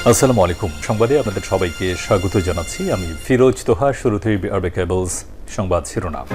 আসসালামু আলাইকুম। সংবাদে আপনাদের সবাইকে স্বাগত জানাচ্ছি। আমি ফিরোজ তোহা। শুরুতেই আরবে কেবলস সংবাদ শিরোনাম।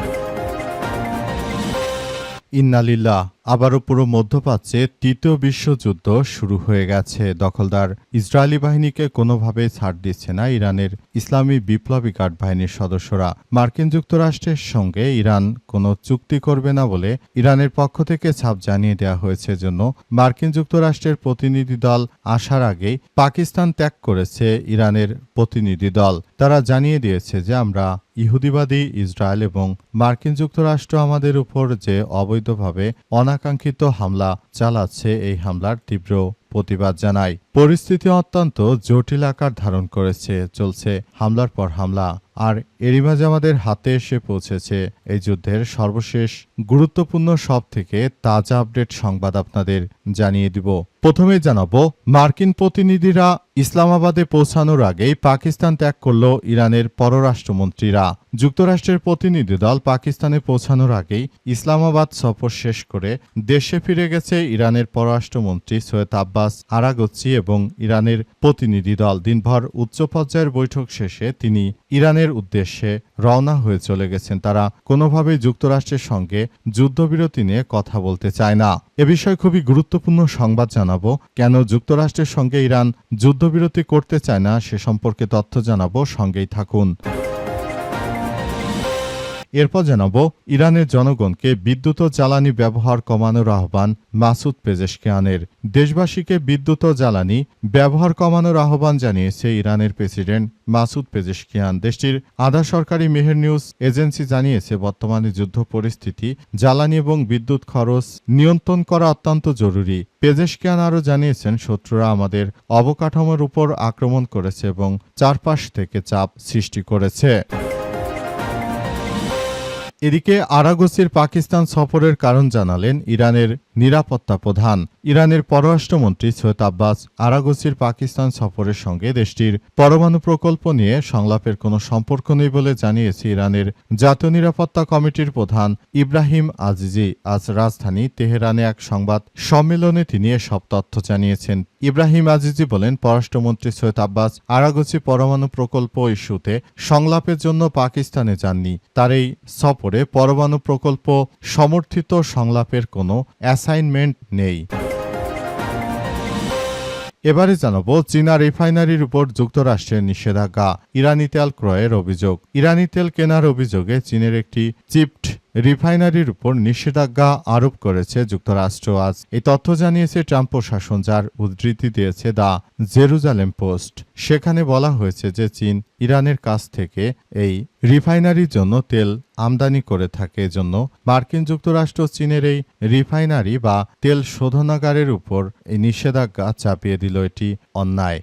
ইন্নালিল্লাহ, আবারও পুরো মধ্যপ্রাচ্যে তৃতীয় বিশ্বযুদ্ধ শুরু হয়ে গেছে। দখলদার ইসরায়েলি বাহিনীকে কোনোভাবেই ছাড় দিচ্ছে না ইরানের ইসলামী বিপ্লবী গার্ড বাহিনীর সদস্যরা। মার্কিন যুক্তরাষ্ট্রের সঙ্গে ইরান কোনো চুক্তি করবে না বলে ইরানের পক্ষ থেকে ছাপ জানিয়ে দেওয়া হয়েছে। জন্য মার্কিন যুক্তরাষ্ট্রের প্রতিনিধি দল আসার আগেই পাকিস্তান ত্যাগ করেছে ইরানের প্রতিনিধি দল। তারা জানিয়ে দিয়েছে যে আমরা ইহুদিবাদী ইসরায়েল এবং মার্কিন যুক্তরাষ্ট্র আমাদের উপর যে অবৈধভাবে অনাকাঙ্ক্ষিত হামলা চালাচ্ছে, এই হামলার তীব্র প্রতিবাদ জানায়। পরিস্থিতি অত্যন্ত জটিল আকার ধারণ করেছে, চলছে হামলার পর হামলা। আর এরই মাঝে আমাদের হাতে এসে পৌঁছেছে এই যুদ্ধের সর্বশেষ গুরুত্বপূর্ণ সব থেকে তাজা আপডেট সংবাদ আপনাদের জানিয়ে দিব। প্রথমেই জানাবো, মার্কিন প্রতিনিধিরা ইসলামাবাদে পৌঁছানোর আগেই পাকিস্তান ত্যাগ করল ইরানের পররাষ্ট্রমন্ত্রীরা। যুক্তরাষ্ট্রের প্রতিনিধি দল পাকিস্তানে পৌঁছানোর আগেই ইসলামাবাদ সফর শেষ করে দেশে ফিরে গেছে ইরানের পররাষ্ট্রমন্ত্রী সৈয়দ আব্বাস আরাগচ্চি এবং ইরানের প্রতিনিধি দল। দিনভর উচ্চ পর্যায়ের বৈঠক শেষে তিনি ইরানের উদ্দেশ্যে রওনা হয়ে চলে গেছেন। তারা কোনোভাবেই যুক্তরাষ্ট্রের সঙ্গে যুদ্ধবিরতি নিয়ে কথা বলতে চায় না। এ বিষয়ে খুবই গুরুত্বপূর্ণ সংবাদ জানাবো। কেন যুক্তরাষ্ট্রের সঙ্গে ইরান যুদ্ধবিরতি করতে চায় না সে সম্পর্কে তথ্য জানাবো, সঙ্গেই থাকুন। এরপর জানাবো, ইরানের জনগণকে বিদ্যুৎ ও জ্বালানি ব্যবহার কমানোর আহ্বান মাসুদ পেজেশকিয়ানের। দেশবাসীকে বিদ্যুৎ ও জ্বালানি ব্যবহার কমানোর আহ্বান জানিয়েছে ইরানের প্রেসিডেন্ট মাসুদ পেজেশকিয়ান। দেশটির আধা সরকারি মেহের নিউজ এজেন্সি জানিয়েছে, বর্তমানে যুদ্ধ পরিস্থিতি জ্বালানি এবং বিদ্যুৎ খরচ নিয়ন্ত্রণ করা অত্যন্ত জরুরি। পেজেশকিয়ান আরও জানিয়েছেন, শত্রুরা আমাদের অবকাঠামোর উপর আক্রমণ করেছে এবং চারপাশ থেকে চাপ সৃষ্টি করেছে। এদিকে আরাগচির পাকিস্তান সফরের কারণ জানালেন ইরানের নিরাপত্তা প্রধান। ইরানের পররাষ্ট্রমন্ত্রী সৈয়দ আব্বাস আরাগচির পাকিস্তান সফরের সঙ্গে দেশটির পরমাণু প্রকল্প নিয়ে সংলাপের কোনো সম্পর্ক নেই বলে জানিয়েছে ইরানের জাতীয় নিরাপত্তা কমিটির প্রধান ইব্রাহিম আজিজি। আজ রাজধানী তেহরানে এক সংবাদ সম্মেলনে তিনি এসব তথ্য জানিয়েছেন। ইব্রাহিম আজিজি বলেন, পররাষ্ট্রমন্ত্রী সৈয়দ আব্বাস আরাগচি পরমাণু প্রকল্প ইস্যুতে সংলাপের জন্য পাকিস্তানে যাননি। তার এই সফরে পরমাণু প্রকল্প সমর্থিত সংলাপের কোনো অ্যাসাইনমেন্ট নেই। এবারে জানাবো, চীনা রিফাইনারির উপর যুক্তরাষ্ট্রের নিষেধাজ্ঞা, ইরানি তেল ক্রয়ের অভিযোগ। ইরানি তেল কেনার অভিযোগে চীনের একটি চিপড রিফাইনারির উপর নিষেধাজ্ঞা আরোপ করেছে যুক্তরাষ্ট্র। আজ এই তথ্য জানিয়েছে ট্রাম্প প্রশাসন, যার উদ্ধৃতি দিয়েছে দ্য জেরুজালেম পোস্ট। সেখানে বলা হয়েছে যে চীন ইরানের কাছ থেকে এই রিফাইনারির জন্য তেল আমদানি করে থাকে। এজন্য মার্কিন যুক্তরাষ্ট্র চীনের এই রিফাইনারি বা তেল শোধনাগারের উপর এই নিষেধাজ্ঞা চাপিয়ে দিল। এটি অন্যায়।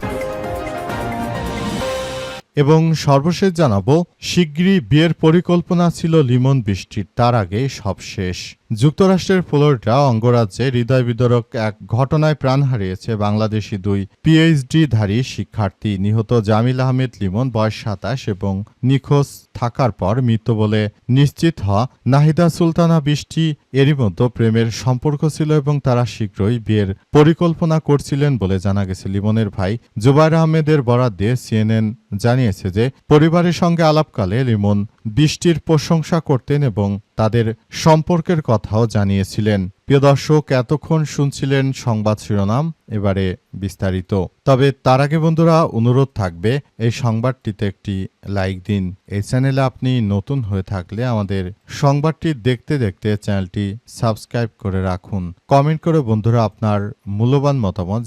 এবং সর্বশেষ জানাবো, শিগগিরই বিয়ের পরিকল্পনা ছিল লিমন বৃষ্টির, তার আগে সব শেষ। যুক্তরাষ্ট্রের ফ্লোরিডা অঙ্গরাজ্যে হৃদয় বিদারক এক ঘটনায় প্রাণ হারিয়েছে বাংলাদেশি দুই পিএইচডিধারী শিক্ষার্থী। নিহত জামিল আহমেদ লিমন বয়স ২৭ এবং নিখোঁজ থাকার পর মৃত্যু বলে নিশ্চিত হওয়া নাহিদা সুলতানা বৃষ্টি এরই মধ্যে প্রেমের সম্পর্ক ছিল এবং তারা শীঘ্রই বিয়ের পরিকল্পনা করছিলেন বলে জানা গেছে। লিমনের ভাই জুবায়ের আহমেদের বরাত দিয়ে সিএনএন জানিয়েছে যে পরিবারের সঙ্গে আলাপকালে লিমন বৃষ্টির প্রশংসা করতেন এবং তাদের সম্পর্কের কথাও জানিয়েছিলেন। প্রিয় দর্শক, এতক্ষণ শুনছিলেন সংবাদ শিরোনাম, এবারে বিস্তারিত। তবে তার আগে বন্ধুরা অনুরোধ থাকবে, এই সংবাদটিতে একটি লাইক দিন। এই চ্যানেলে আপনি নতুন হয়ে থাকলে আমাদের সংবাদটি দেখতে দেখতে চ্যানেলটি সাবস্ক্রাইব করে রাখুন। কমেন্ট করে বন্ধুরা আপনার মূল্যবান মতামত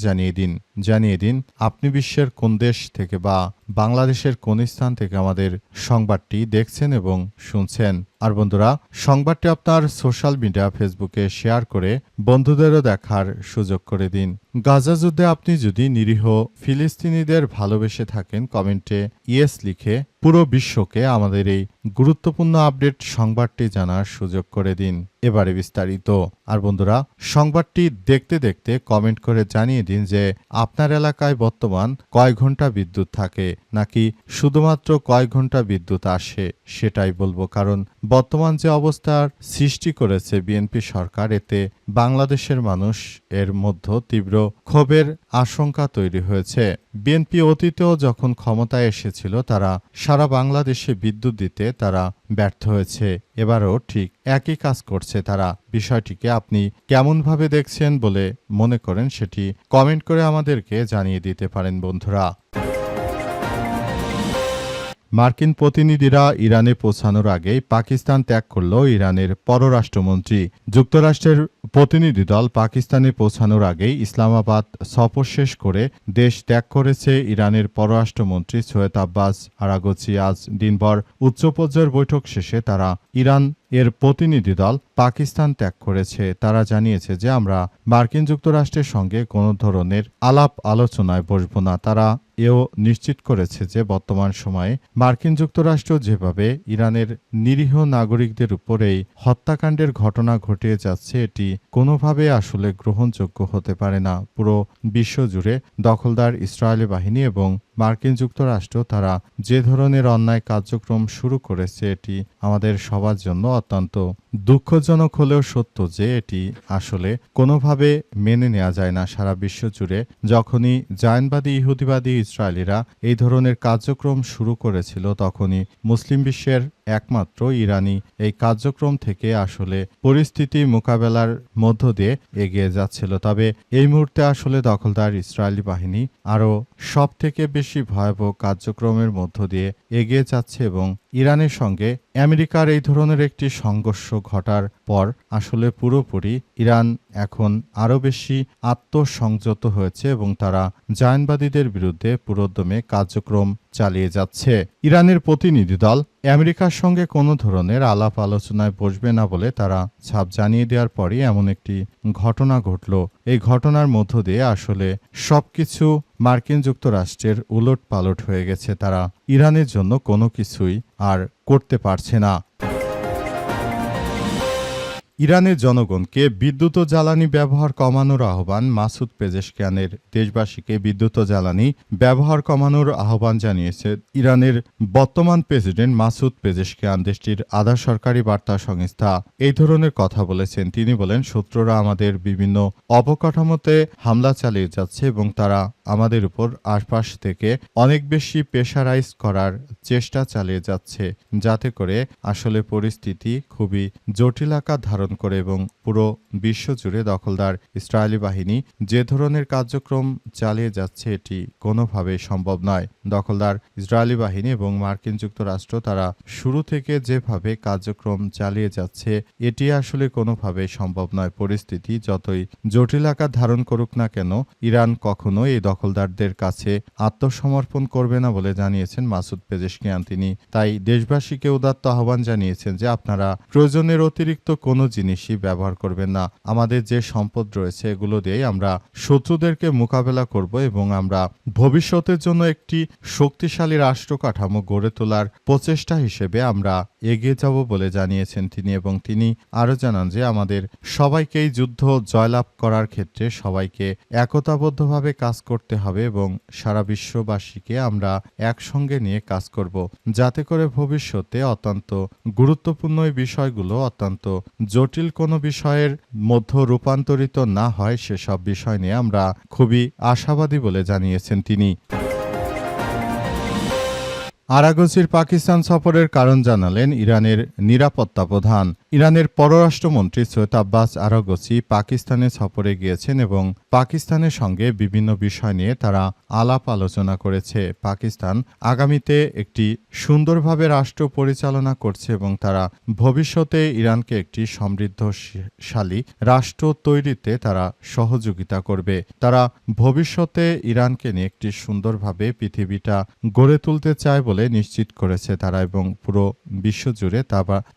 জানিয়ে দিন আপনি বিশ্বের কোন দেশ থেকে বা বাংলাদেশের কোন স্থান থেকে আমাদের সংবাদটি দেখছেন এবং শুনছেন। আর বন্ধুরা, সংবাদটি আপনার সোশ্যাল মিডিয়া ফেসবুকে শেয়ার করে বন্ধুদেরও দেখার সুযোগ করে দিন। গাজা যুদ্ধে আপনি যদি নিরীহ ফিলিস্তিনিদের ভালোবেসে থাকেন, কমেন্টে ইয়েস লিখে পুরো বিশ্বকে আমাদের এই গুরুত্বপূর্ণ আপডেট সংবাদটি জানার সুযোগ করে দিন। এবারে বিস্তারিত। আর বন্ধুরা, সংবাদটি দেখতে দেখতে কমেন্ট করে জানিয়ে দিন যে আপনার এলাকায় বর্তমান কয় ঘন্টা বিদ্যুৎ থাকে, নাকি শুধুমাত্র কয় ঘন্টা বিদ্যুৎ আসে সেটাই বলবো। কারণ বর্তমান যে অবস্থার সৃষ্টি করেছে বিএনপি সরকার, এতে বাংলাদেশের মানুষ এর মধ্যে তীব্র ক্ষোভের আশঙ্কা তৈরি হয়েছে। বিএনপি অতীতেও যখন ক্ষমতায় এসেছিল তারা সারা বাংলাদেশে বিদ্যুৎ দিতে তারা ব্যর্থ হয়েছে। এবারও ঠিক একই কাজ করছে তারা। বিষয়টিকে আপনি কেমনভাবে দেখছেন বলে মনে করেন সেটি কমেন্ট করে আমাদেরকে জানিয়ে দিতে পারেন বন্ধুরা। মার্কিন প্রতিনিধিরা ইরানে পৌঁছানোর আগেই পাকিস্তান ত্যাগ করল ইরানের পররাষ্ট্রমন্ত্রী। যুক্তরাষ্ট্রের প্রতিনিধি দল পাকিস্তানে পৌঁছানোর আগেই ইসলামাবাদ সফর শেষ করে দেশ ত্যাগ করেছে ইরানের পররাষ্ট্রমন্ত্রী সৈয়দ আব্বাস আরাগচি। আজ দিনভর উচ্চ পর্যায়ের বৈঠক শেষে তারা ইরান এর প্রতিনিধি দল পাকিস্তান ত্যাগ করেছে। তারা জানিয়েছে যে আমরা মার্কিন যুক্তরাষ্ট্রের সঙ্গে কোনো ধরনের আলাপ আলোচনায় বসব না। তারা এও নিশ্চিত করেছে যে বর্তমান সময়ে মার্কিন যুক্তরাষ্ট্র যেভাবে ইরানের নিরীহ নাগরিকদের উপর এই হত্যাকাণ্ডের ঘটনা ঘটিয়ে যাচ্ছে এটি কোনোভাবে আসলে গ্রহণযোগ্য হতে পারে না। পুরো বিশ্বজুড়ে দখলদার ইসরায়েলি বাহিনী এবং মার্কিন যুক্তরাষ্ট্র তারা যে ধরনের অন্যায় কার্যক্রম শুরু করেছে এটি আমাদের সবার জন্য অত্যন্ত দুঃখজনক হলেও সত্য যে এটি আসলে কোনোভাবে মেনে নেওয়া যায় না। সারা বিশ্ব জুড়ে যখনই জায়নবাদী ইহুদিবাদী ইসরায়েলিরা এই ধরনের কার্যক্রম শুরু করেছিল তখনই মুসলিম বিশ্বের একমাত্র ইরানি এই কার্যক্রম থেকে আসলে পরিস্থিতি মোকাবেলার মধ্য দিয়ে এগিয়ে যাচ্ছিল। তবে এই মুহূর্তে আসলে দখলদার ইসরায়েলি বাহিনী আরও সব থেকে বেশি ভয়াবহ কার্যক্রমের মধ্য দিয়ে এগিয়ে যাচ্ছে এবং ইরানের সঙ্গে আমেরিকার এই ধরনের একটি সংঘর্ষ ঘটার পর আসলে পুরোপুরি ইরান এখন আরও বেশি আত্মসংযত হয়েছে এবং তারা জায়নবাদীদের বিরুদ্ধে পুরোদমে কার্যক্রম চালিয়ে যাচ্ছে। ইরানের প্রতিনিধি দল আমেরিকার সঙ্গে কোনো ধরনের আলাপ আলোচনায় বসবে না বলে তারা ছাপ জানিয়ে দেওয়ার পরই এমন একটি ঘটনা ঘটল। এই ঘটনার মধ্য দিয়ে আসলে সবকিছু মার্কিন যুক্তরাষ্ট্রের উলট পালট হয়ে গেছে। তারা ইরানের জন্য কোনো কিছুই আর করতে পারছে না। ইরানের জনগণকে বিদ্যুৎ ও জ্বালানি ব্যবহার কমানোর আহ্বান। মাসুদ পেজেশকিয়ানের দেশবাসীকে বিদ্যুৎ ও জ্বালানি ব্যবহার কমানোর আহ্বান জানিয়েছে ইরানের বর্তমান প্রেসিডেন্ট মাসুদ পেজেশকিয়ান। দেশটির আধা সরকারি বার্তা সংস্থা এই ধরনের কথা বলেছেন। তিনি বলেন, শত্রুরা আমাদের বিভিন্ন অবকাঠামোতে হামলা চালিয়ে যাচ্ছে এবং তারা আমাদের উপর আশপাশ থেকে অনেক বেশি প্রেশারাইজ করার চেষ্টা চালিয়ে যাচ্ছে, যাতে করে আসলে পরিস্থিতি খুবই জটিল আকার ধারণ করে এবং পুরো বিশ্বজুড়ে দখলদার ইসরায়েলি বাহিনী যে ধরনের কার্যক্রম চালিয়ে যাচ্ছে এটি কোনোভাবেই সম্ভব নয়। দখলদার ইসরায়েলি বাহিনী এবং মার্কিন যুক্তরাষ্ট্র তারা শুরু থেকে যেভাবে কার্যক্রম চালিয়ে যাচ্ছে এটি আসলে কোনোভাবেই সম্ভব নয়। পরিস্থিতি যতই জটিল আকার ধারণ করুক না কেন ইরান কখনো এই দখলদারদের কাছে আত্মসমর্পণ করবে না বলে জানিয়েছেন মাসুদ পেজেশকিয়ান। তিনি তাই দেশবাসীকে উদাত্ত আহ্বান জানিয়েছেন যে আপনারা প্রয়োজনের অতিরিক্ত কোনো জিনিসই ব্যবহার করবেন না। আমাদের যে সম্পদ রয়েছে এগুলো দিয়েই আমরা শত্রুদেরকে মোকাবেলা করব এবং আমরা ভবিষ্যতের জন্য একটি শক্তিশালী রাষ্ট্র কাঠামো গড়ে তোলার প্রচেষ্টা হিসেবে আমরা এগিয়ে যাব বলে জানিয়েছেন তিনি। এবং তিনি আরও জানান যে আমাদের সবাইকেই যুদ্ধ জয়লাভ করার ক্ষেত্রে সবাইকে একতাবদ্ধভাবে কাজ করতে হবে এবং সারা বিশ্ববাসীকে আমরা একসঙ্গে নিয়ে কাজ করব, যাতে করে ভবিষ্যতে অত্যন্ত গুরুত্বপূর্ণ এই বিষয়গুলো অত্যন্ত জটিল কোনো বিষয়ের মধ্যে রূপান্তরিত না হয়। সেসব বিষয় নিয়ে আমরা খুবই আশাবাদী বলে জানিয়েছেন তিনি। আরাগচির পাকিস্তান সফরের কারণ জানালেন ইরানের নিরাপত্তা প্রধান। ইরানের পররাষ্ট্রমন্ত্রী সৈয়দ আব্বাস আরাগচি পাকিস্তানে সফরে গিয়েছেন এবং পাকিস্তানের সঙ্গে বিভিন্ন বিষয় নিয়ে তারা আলাপ আলোচনা করেছে। পাকিস্তান আগামীতে একটি সুন্দরভাবে রাষ্ট্র পরিচালনা করছে এবং তারা ভবিষ্যতে ইরানকে একটি সমৃদ্ধশালী রাষ্ট্র তৈরিতে তারা সহযোগিতা করবে। তারা ভবিষ্যতে ইরানকে নিয়ে একটি সুন্দরভাবে পৃথিবীটা গড়ে তুলতে চায় বলে নিশ্চিত করেছে তারা এবং পুরো বিশ্বজুড়ে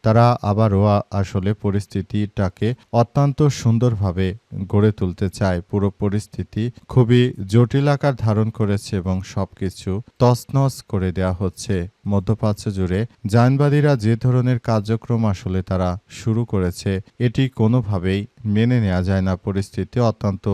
তারা আবারও আসলে পরিস্থিতিটাকে অত্যন্ত সুন্দরভাবে গড়ে তুলতে চায়। পুরো পরিস্থিতি খুবই জটিল আকার ধারণ করেছে এবং সবকিছু তছনছ করে দেওয়া হচ্ছে। মধ্যপ্রাচ্য জুড়ে জায়নবাদীরা যে ধরনের কার্যক্রম আসলে তারা শুরু করেছে এটি কোনোভাবেই মেনে নেওয়া যায় না। পরিস্থিতি অত্যন্ত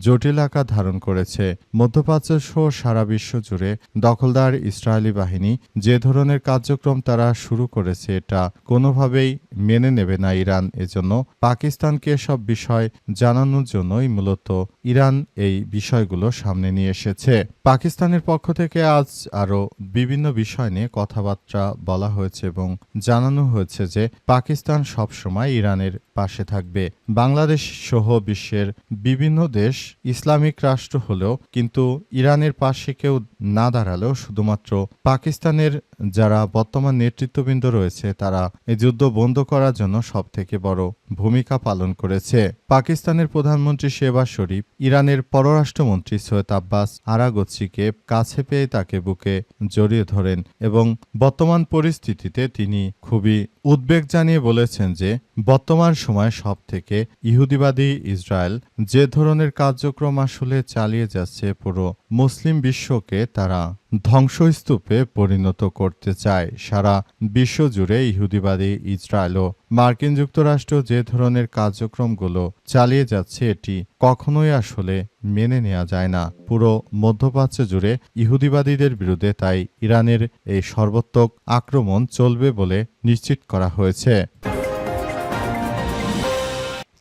জটিল আকার ধারণ করেছে। মধ্যপ্রাচ্য সহ সারা বিশ্ব জুড়ে দখলদার ইসরায়েলি বাহিনী যে ধরনের কার্যক্রম তারা শুরু করেছে এটা কোনোভাবেই মেনে নেবে না ইরান। এজন্য পাকিস্তানকে সব বিষয় জানানোর জন্যই মূলত ইরান এই বিষয়গুলো সামনে নিয়ে এসেছে। পাকিস্তানের পক্ষ থেকে আজ আরও বিভিন্ন বিষয় নিয়ে কথাবার্তা বলা হয়েছে এবং জানানো হয়েছে যে পাকিস্তান সবসময় ইরানের পাশে থাকবে। বাংলাদেশ সহ বিশ্বের বিভিন্ন দেশ ইসলামিক রাষ্ট্র হলেও কিন্তু ইরানের পাশে কেউ না দাঁড়ালেও শুধুমাত্র পাকিস্তানের যারা বর্তমান নেতৃত্ববৃন্দ রয়েছে তারা এই যুদ্ধ বন্ধ করার জন্য সবথেকে বড় ভূমিকা পালন করেছে। পাকিস্তানের প্রধানমন্ত্রী শেহবাজ শরীফ ইরানের পররাষ্ট্রমন্ত্রী সৈয়দ আব্বাস আরাগচিকে কাছে পেয়ে তাকে বুকে জড়িয়ে ধরেন এবং বর্তমান পরিস্থিতিতে তিনি খুবই উদ্বেগ জানিয়ে বলেছেন যে বর্তমান সময় সবথেকে ইহুদিবাদী ইসরায়েল যে ধরনের কার্যক্রম আসলে চালিয়ে যাচ্ছে পুরো মুসলিম বিশ্বকে তারা ধ্বংসস্তূপে পরিণত করতে চায়। সারা বিশ্ব জুড়ে ইহুদিবাদী ইসরায়েল ও মার্কিন যুক্তরাষ্ট্র যে ধরনের কার্যক্রমগুলো চালিয়ে যাচ্ছে এটি কখনোই আসলে মেনে নেওয়া যায় না। পুরো মধ্যপ্রাচ্য জুড়ে ইহুদিবাদীদের বিরুদ্ধে তাই ইরানের এই সর্বাত্মক আক্রমণ চলবে বলে নিশ্চিত করা হয়েছে।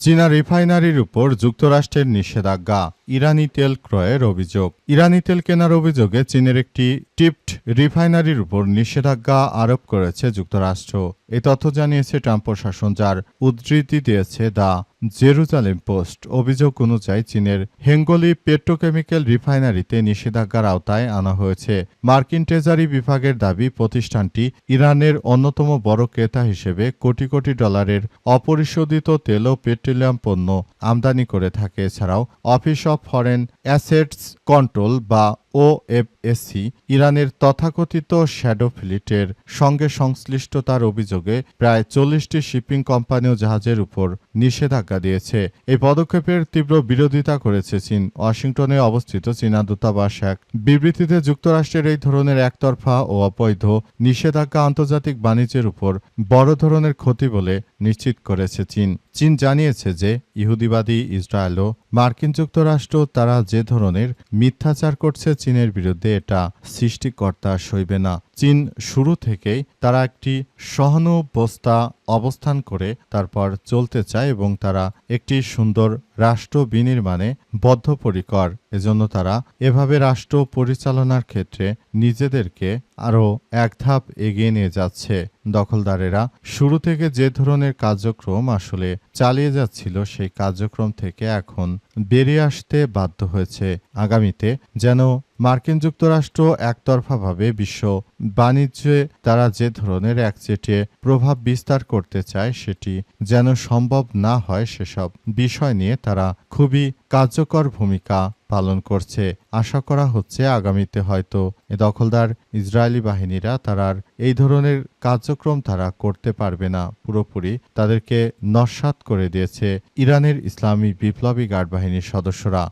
চীনা রিফাইনারির উপর যুক্তরাষ্ট্রের নিষেধাজ্ঞা, ইরানি তেল ক্রয়ের অভিযোগ। ইরানি তেল কেনার অভিযোগে চীনের একটি টিপড রিফাইনারির উপর নিষেধাজ্ঞা আরোপ করেছে যুক্তরাষ্ট্র। এই তথ্য জানিয়েছে ট্রাম্প প্রশাসন, যার উদ্ধৃতি দিয়েছে দ্য জেরুজালেম পোস্ট। অভিযোগ অনুযায়ী চীনের হেঙ্গলি পেট্রোকেমিক্যাল রিফাইনারিতে নিষেধাজ্ঞার আওতায় আনা হয়েছে। মার্কিন ট্রেজারি বিভাগের দাবি, প্রতিষ্ঠানটি ইরানের অন্যতম বড় ক্রেতা হিসেবে কোটি কোটি ডলারের অপরিশোধিত তেল ও পেট্রোলিয়াম পণ্য আমদানি করে থাকে। এছাড়াও office of foreign assets control বা ওএফএসসি ইরানের তথাকথিত শ্যাডো ফ্লিটের সঙ্গে সংশ্লিষ্টতার অভিযোগে প্রায় 40টি শিপিং কোম্পানি ও জাহাজের উপর নিষেধাজ্ঞা দিয়েছে। এই পদক্ষেপের তীব্র বিরোধিতা করেছে চীন। ওয়াশিংটনে অবস্থিত চীনা দূতাবাস এক বিবৃতিতে যুক্তরাষ্ট্রের এই ধরনের একতরফা ও অবৈধ নিষেধাজ্ঞা আন্তর্জাতিক বাণিজ্যের উপর বড় ধরনের ক্ষতি বলে নিশ্চিত করেছে চীন। চীন জানিয়েছে যে ইহুদিবাদী ইসরায়েল ও মার্কিন যুক্তরাষ্ট্র তারা যে ধরনের মিথ্যাচার করছে চীনের বিরুদ্ধে এটা সৃষ্টিকর্তা সইবে না। চীন শুরু থেকেই তারা একটি সহানুভূতি অবস্থান করে তারপর চলতে চায় এবং তারা একটি সুন্দর রাষ্ট্র বিনির্মাণে বদ্ধপরিকর। এজন্য তারা এভাবে রাষ্ট্র পরিচালনার ক্ষেত্রে নিজেদেরকে আরও এক ধাপ এগিয়ে নিয়ে যাচ্ছে। দখলদারেরা শুরু থেকে যে ধরনের কার্যক্রম আসলে চালিয়ে যাচ্ছিল সেই কার্যক্রম থেকে এখন বেরিয়ে আসতে বাধ্য হয়েছে। আগামীতে যেন মার্কিন যুক্তরাষ্ট্র একতরফাভাবে বিশ্ব বাণিজ্যে তারা যে ধরনের একচেটিয়া প্রভাব বিস্তার করতে চায় সেটি যেন সম্ভব না হয়, সেসব বিষয় নিয়ে তারা খুবই কার্যকর ভূমিকা পালন করছে। আশা করা হচ্ছে আগামীতে হয়তো দখলদার ইসরায়েলি বাহিনীরা তারা এই ধরনের কার্যক্রম তারা করতে পারবে না। পুরোপুরি তাদেরকে নস্যাৎ করে দিয়েছে ইরানের ইসলামী বিপ্লবী গার্ড বাহিনীর সদস্যরা।